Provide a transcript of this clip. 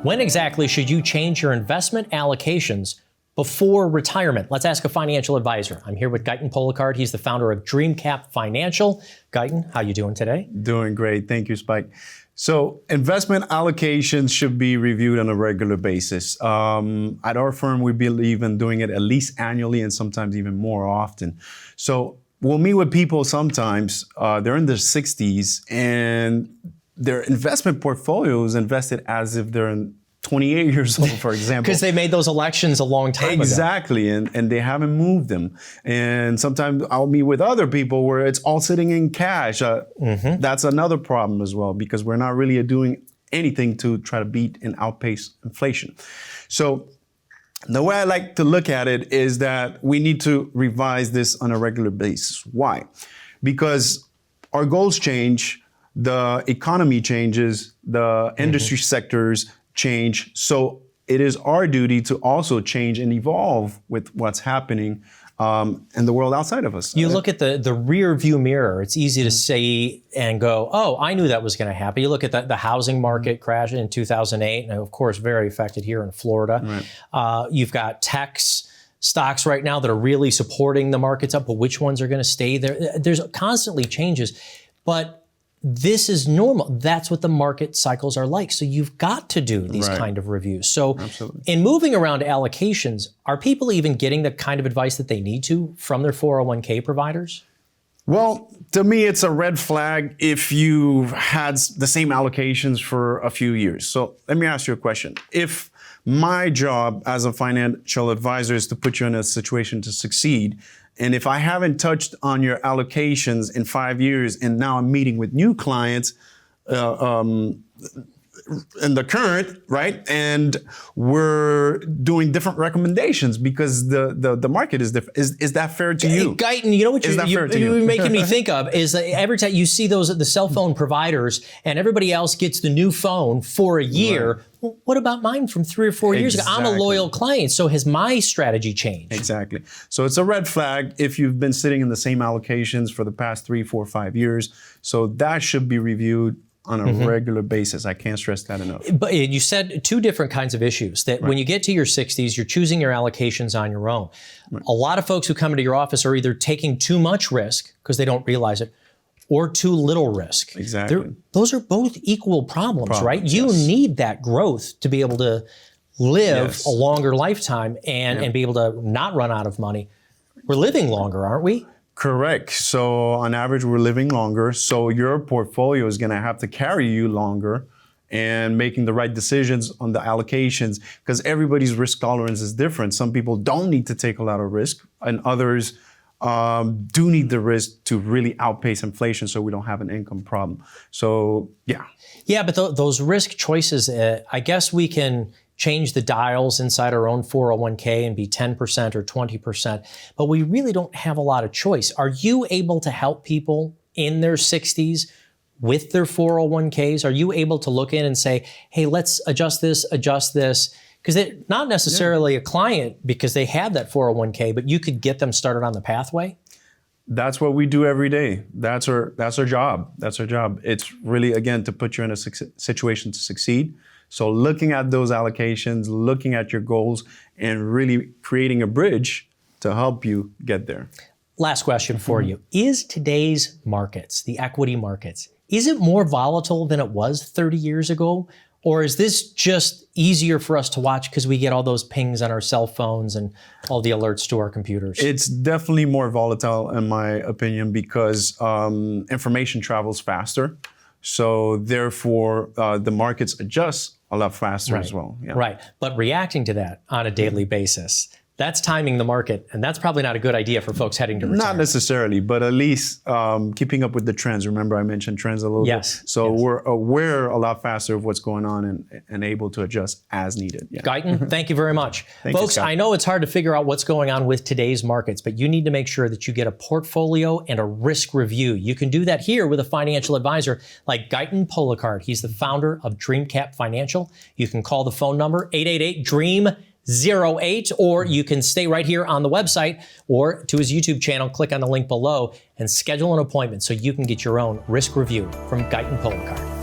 When exactly should you change your investment allocations before retirement? Let's ask a financial advisor. I'm here with Gaetan Policard. He's the founder of DreamCap Financial. Gaetan, how you doing today? Doing great. Thank you, Spike. So investment allocations should be reviewed on a regular basis. At our firm, we believe in doing it at least annually and sometimes even more often. So we'll meet with people sometimes, they're in their 60s and their investment portfolio is invested as if they're in 28 years old, for example. Because they made those elections a long time ago. Exactly, and they haven't moved them. And sometimes I'll meet with other people where it's all sitting in cash. That's another problem as well, because we're not really doing anything to try to beat and outpace inflation. So the way I like to look at it is that we need to revise this on a regular basis. Why? Because our goals change, the economy changes, the industry sectors change. So it is our duty to also change and evolve with what's happening in the world outside of us. You look at the rear view mirror, it's easy to say and go, oh, I knew that was going to happen. You look at the housing market crash in 2008, and of course, very affected here in Florida. Right. You've got stocks right now that are really supporting the markets up, but which ones are going to stay there? There's constantly changes, but this is normal. That's what the market cycles are like. So you've got to do these kind of reviews. So in moving around allocations, are people even getting the kind of advice that they need to from their 401k providers? Well, to me, it's a red flag if you've had the same allocations for a few years. So let me ask you a question. If my job as a financial advisor is to put you in a situation to succeed, and if I haven't touched on your allocations in 5 years, and now I'm meeting with new clients in the current, right? And we're doing different recommendations because the market is different. Is that fair to you? Guyton, you know what you're making me think of is that every time you see the cell phone providers and everybody else gets the new phone for a year. Right. Well, what about mine from 3 or 4 years ago? I'm a loyal client, so has my strategy changed? Exactly. So it's a red flag if you've been sitting in the same allocations for the past 3, 4, 5 years. So that should be reviewed on a regular basis. I can't stress that enough. But you said two different kinds of issues, that when you get to your 60s, you're choosing your allocations on your own. Right. A lot of folks who come into your office are either taking too much risk because they don't realize it, or too little risk. Exactly. Those are both equal problems, right? You need that growth to be able to live a longer lifetime and be able to not run out of money. We're living longer, aren't we? Correct. So on average, we're living longer. So your portfolio is going to have to carry you longer and making the right decisions on the allocations, because everybody's risk tolerance is different. Some people don't need to take a lot of risk, and others do need the risk to really outpace inflation so we don't have an income problem. So, yeah. Yeah, but those risk choices, I guess we can change the dials inside our own 401k and be 10% or 20%, but we really don't have a lot of choice. Are you able to help people in their 60s with their 401ks? Are you able to look in and say, hey, let's adjust this? Because they're not necessarily a client because they have that 401k, but you could get them started on the pathway? That's what we do every day. That's our job. That's our job. It's really, again, to put you in a situation to succeed. So looking at those allocations, looking at your goals, and really creating a bridge to help you get there. Last question for you. Is today's markets, the equity markets, is it more volatile than it was 30 years ago? Or is this just easier for us to watch because we get all those pings on our cell phones and all the alerts to our computers? It's definitely more volatile, in my opinion, because information travels faster. So therefore, the markets adjust a lot faster as well. Yeah. Right. But reacting to that on a daily basis, that's timing the market, and that's probably not a good idea for folks heading to retirement. Not necessarily, but at least keeping up with the trends. Remember, I mentioned trends a little bit. So we're aware a lot faster of what's going on and able to adjust as needed. Yeah. Gaetan, thank you very much. Folks, I know it's hard to figure out what's going on with today's markets, but you need to make sure that you get a portfolio and a risk review. You can do that here with a financial advisor like Gaetan Policard. He's the founder of DreamCap Financial. You can call the phone number 888-DREAM-08, or you can stay right here on the website or to his YouTube channel, click on the link below and schedule an appointment so you can get your own risk review from Gaetan Policard.